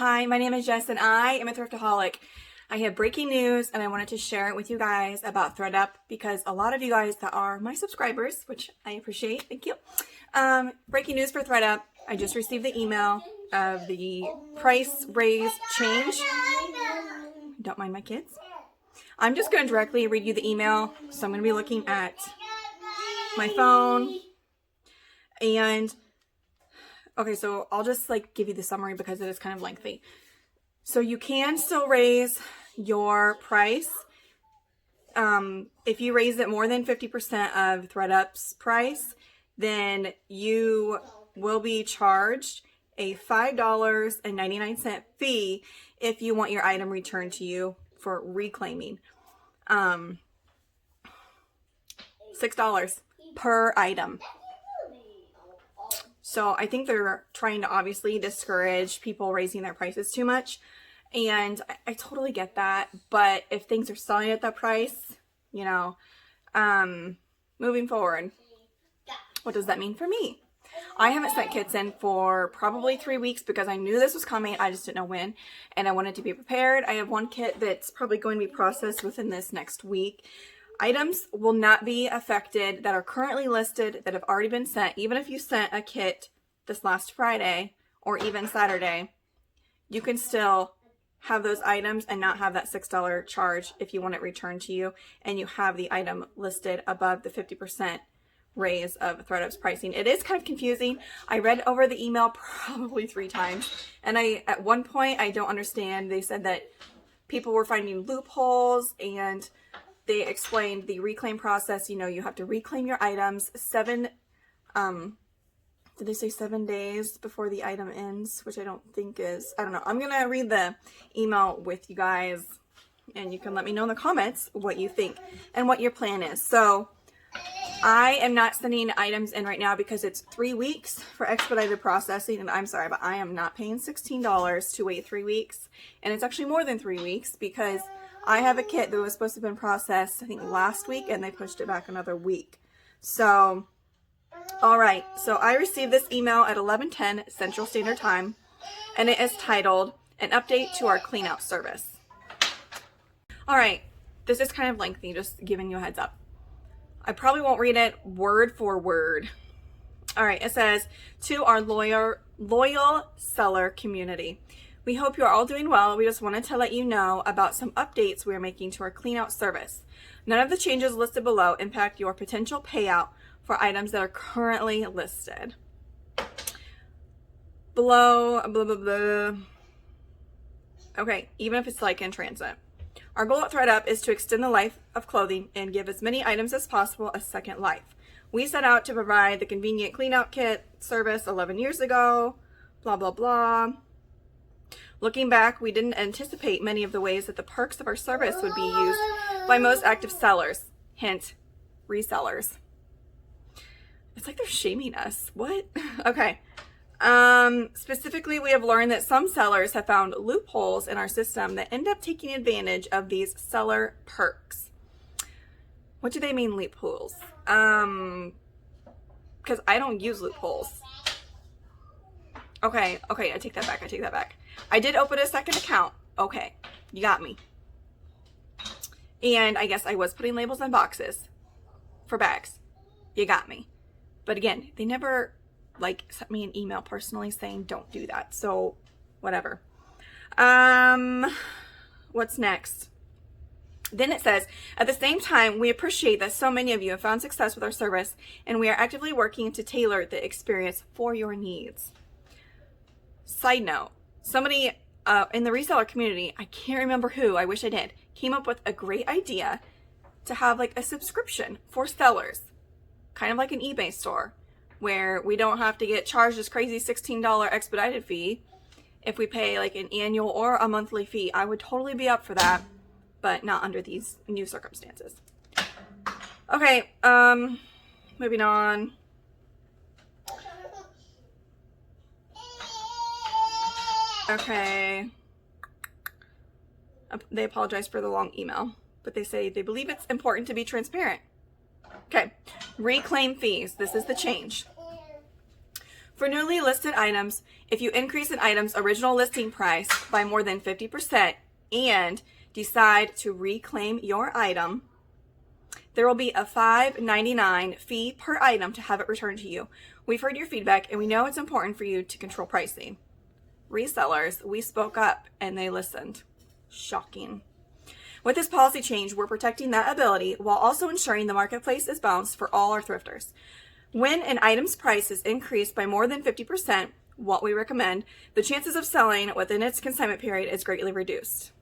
Hi, my name is Jess and I am a thriftaholic. I have breaking news and I wanted to share it with you guys about ThredUP because a lot of you guys that are my subscribers, which I appreciate, thank you. Breaking news for ThredUP. I just received the email of the price raise change. Don't mind my kids. I'm just going to directly read you the email. So I'm going to be looking at my phone and okay, so I'll just give you the summary because it is kind of lengthy. So you can still raise your price. If you raise it more than 50% of ThredUP's price, then you will be charged a $5.99 fee if you want your item returned to you for reclaiming. $6 per item. So I think they're trying to obviously discourage people raising their prices too much. And I totally get that. But if things are selling at that price, moving forward, what does that mean for me? I haven't sent kits in for probably 3 weeks because I knew this was coming. I just didn't know when. And I wanted to be prepared. I have one kit that's probably going to be processed within this next week. Items will not be affected that are currently listed that have already been sent. Even if you sent a kit this last Friday or even Saturday, you can still have those items and not have that $6 charge if you want it returned to you and you have the item listed above the 50% raise of ThredUP's pricing. It is kind of confusing. I read over the email probably 3 times and at one point I don't understand. They said that people were finding loopholes and they explained the reclaim process. You have to reclaim your items did they say 7 days before the item ends? Which I don't think is, I don't know. I'm going to read the email with you guys and you can let me know in the comments what you think and what your plan is. So I am not sending items in right now because it's 3 weeks for expedited processing. And I'm sorry, but I am not paying $16 to wait 3 weeks. And it's actually more than 3 weeks because I have a kit that was supposed to have been processed, I think, last week, and they pushed it back another week. So, all right. So I received this email at 11:10 Central Standard Time, and it is titled, "An Update to Our Cleanout Service." All right. This is kind of lengthy, just giving you a heads up. I probably won't read it word for word. All right. It says, "To our loyal seller community. We hope you are all doing well. We just wanted to let you know about some updates we are making to our cleanout service. None of the changes listed below impact your potential payout for items that are currently listed. Below, blah, blah, blah." Okay, even if it's in transit. "Our goal at ThredUP is to extend the life of clothing and give as many items as possible a second life. We set out to provide the convenient cleanout kit service 11 years ago, blah, blah, blah. Looking back, we didn't anticipate many of the ways that the perks of our service would be used by most active sellers. Hint, resellers." It's like they're shaming us. What? Okay. "Specifically, we have learned that some sellers have found loopholes in our system that end up taking advantage of these seller perks." What do they mean, loopholes? Because I don't use loopholes. Okay, I take that back. I did open a second account. Okay, you got me. And I guess I was putting labels on boxes for bags. You got me. But again, they never sent me an email personally saying don't do that. So whatever. What's next? Then it says, "At the same time, we appreciate that so many of you have found success with our service and we are actively working to tailor the experience for your needs." Side note, somebody in the reseller community, I can't remember who, I wish I did, came up with a great idea to have a subscription for sellers, kind of like an eBay store, where we don't have to get charged this crazy $16 expedited fee if we pay an annual or a monthly fee. I would totally be up for that, but not under these new circumstances. Okay, moving on. Okay. They apologize for the long email, but they say they believe it's important to be transparent. Okay. Reclaim fees. This is the change. For newly listed items, if you increase an item's original listing price by more than 50% and decide to reclaim your item, there will be a $5.99 fee per item to have it returned to you. We've heard your feedback and we know it's important for you to control pricing. Resellers, we spoke up and they listened. Shocking. With this policy change, we're protecting that ability while also ensuring the marketplace is balanced for all our thrifters. When an item's price is increased by more than 50%, what we recommend, the chances of selling within its consignment period is greatly reduced.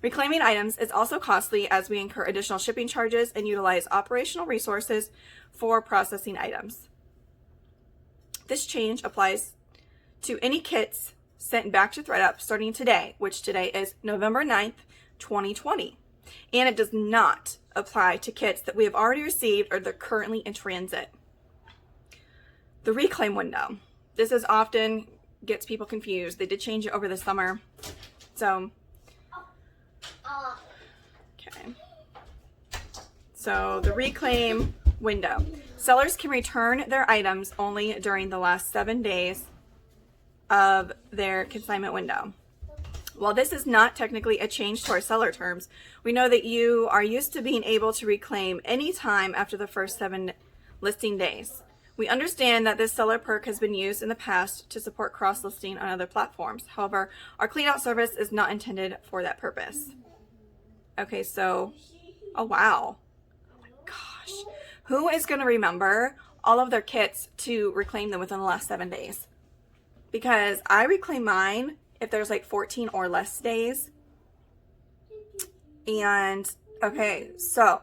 Reclaiming items is also costly as we incur additional shipping charges and utilize operational resources for processing items. This change applies to any kits sent back to ThredUP starting today, which today is November 9th, 2020. And it does not apply to kits that we have already received or that are currently in transit. The reclaim window. This is often gets people confused. They did change it over the summer. So, okay. So the reclaim window. Sellers can return their items only during the last 7 days of their consignment window. While this is not technically a change to our seller terms, we know that you are used to being able to reclaim any time after the first 7 listing days. We understand that this seller perk has been used in the past to support cross-listing on other platforms. However, our clean-out service is not intended for that purpose. Okay, so, oh wow. Oh my gosh. Who is going to remember all of their kits to reclaim them within the last 7 days? Because I reclaim mine if there's like 14 or less days. And, okay, so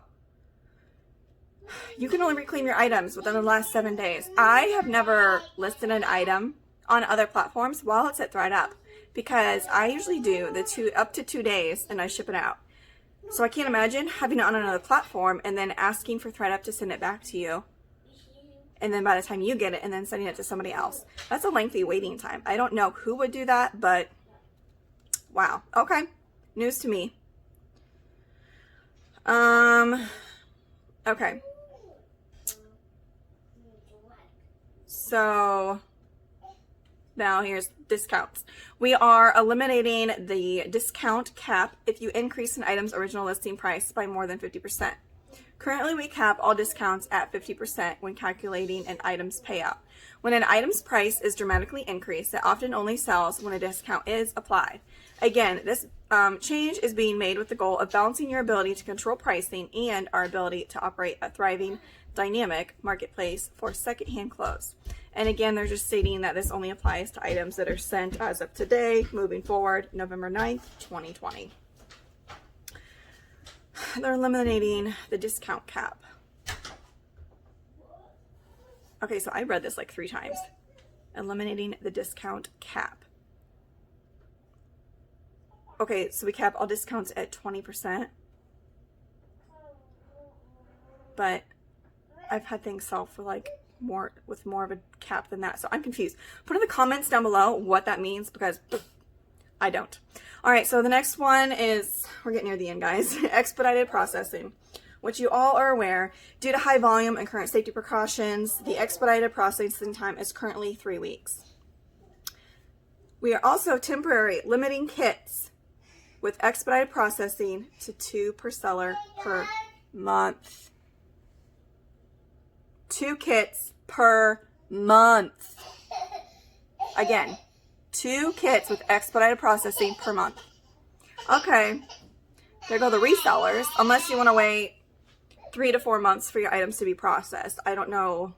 you can only reclaim your items within the last 7 days. I have never listed an item on other platforms while it's at ThredUP because I usually do the up to 2 days and I ship it out. So I can't imagine having it on another platform and then asking for ThredUP to send it back to you. And then by the time you get it and then sending it to somebody else. That's a lengthy waiting time. I don't know who would do that, but wow. Okay. News to me. Okay. So now here's discounts. We are eliminating the discount cap if you increase an item's original listing price by more than 50%. Currently, we cap all discounts at 50% when calculating an item's payout. When an item's price is dramatically increased, it often only sells when a discount is applied. Again, this change is being made with the goal of balancing your ability to control pricing and our ability to operate a thriving, dynamic marketplace for secondhand clothes. And again, they're just stating that this only applies to items that are sent as of today, moving forward, November 9th, 2020. They're eliminating the discount cap. Okay, so I read this like 3 times. Eliminating the discount cap. Okay, so we cap all discounts at 20%. But I've had things sell for like more of a cap than that. So I'm confused. Put in the comments down below what that means because I don't. All right, so the next one is, we're getting near the end, guys. Expedited processing, which you all are aware. Due to high volume and current safety precautions, the expedited processing time is currently 3 weeks. We are also temporarily limiting kits with expedited processing to 2 per seller per month. 2 kits per month. Again, 2 kits with expedited processing per month. Okay, there go the resellers. Unless you want to wait 3 to 4 months for your items to be processed. I don't know.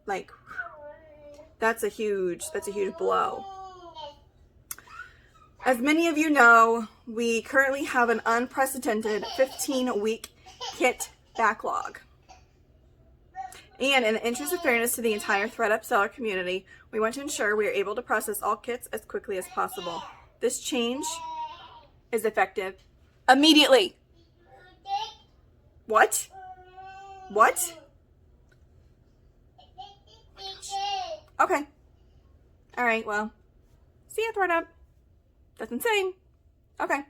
Like, that's a huge blow. As many of you know, we currently have an unprecedented 15-week kit backlog. And in the interest of fairness to the entire ThredUP seller community, we want to ensure we are able to process all kits as quickly as possible. This change is effective immediately. What? What? Okay. All right, well, see you, ThredUP. That's insane. Okay.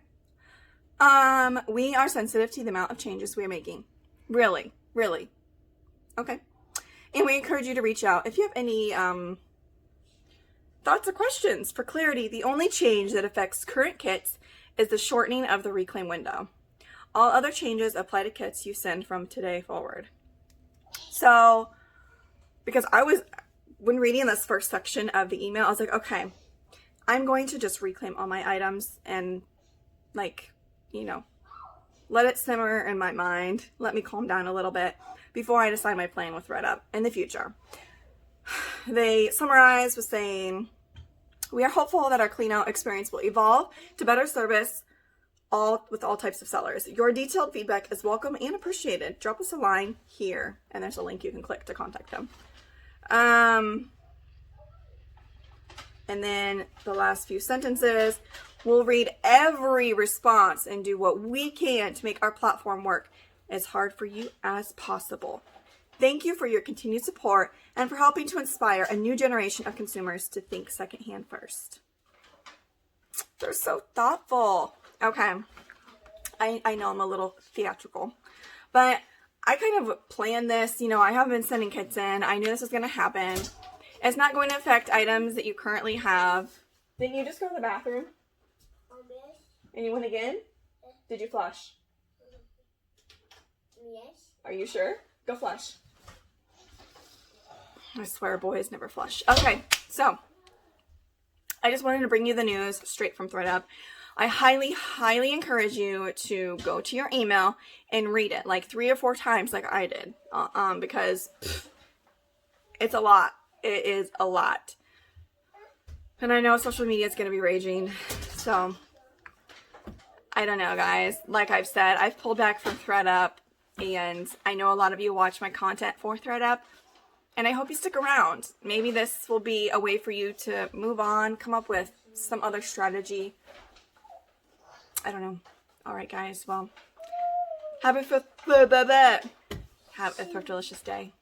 We are sensitive to the amount of changes we are making. Really. Okay. And we encourage you to reach out if you have any thoughts or questions. For clarity, the only change that affects current kits is the shortening of the reclaim window. All other changes apply to kits you send from today forward. So, because when reading this first section of the email, I was like, okay, I'm going to just reclaim all my items and, like, you know, let it simmer in my mind. Let me calm down a little bit before I decide my plan with ThredUP in the future. They summarized with saying, we are hopeful that our clean out experience will evolve to better service with all types of sellers. Your detailed feedback is welcome and appreciated. Drop us a line here, and there's a link you can click to contact them. And then the last few sentences, we'll read every response and do what we can to make our platform work as hard for you as possible. Thank you for your continued support and for helping to inspire a new generation of consumers to think secondhand first. They're so thoughtful. Okay, I know I'm a little theatrical, but I kind of planned this. You know, I haven't been sending kits in. I knew this was going to happen. It's not going to affect items that you currently have. Didn't you just go to the bathroom? Yes. And you went again? Yes. Did you flush? Yes. Are you sure? Go flush. I swear boys never flush. Okay, so I just wanted to bring you the news straight from ThredUP. I highly, highly encourage you to go to your email and read it like 3 or 4 times like I did, because it's a lot. It is a lot. And I know social media is going to be raging, so I don't know, guys. Like I've said, I've pulled back from ThredUP, and I know a lot of you watch my content for ThredUP, and I hope you stick around. Maybe this will be a way for you to move on, come up with some other strategy. I don't know. All right, guys. Well, have a Thriftalicious day.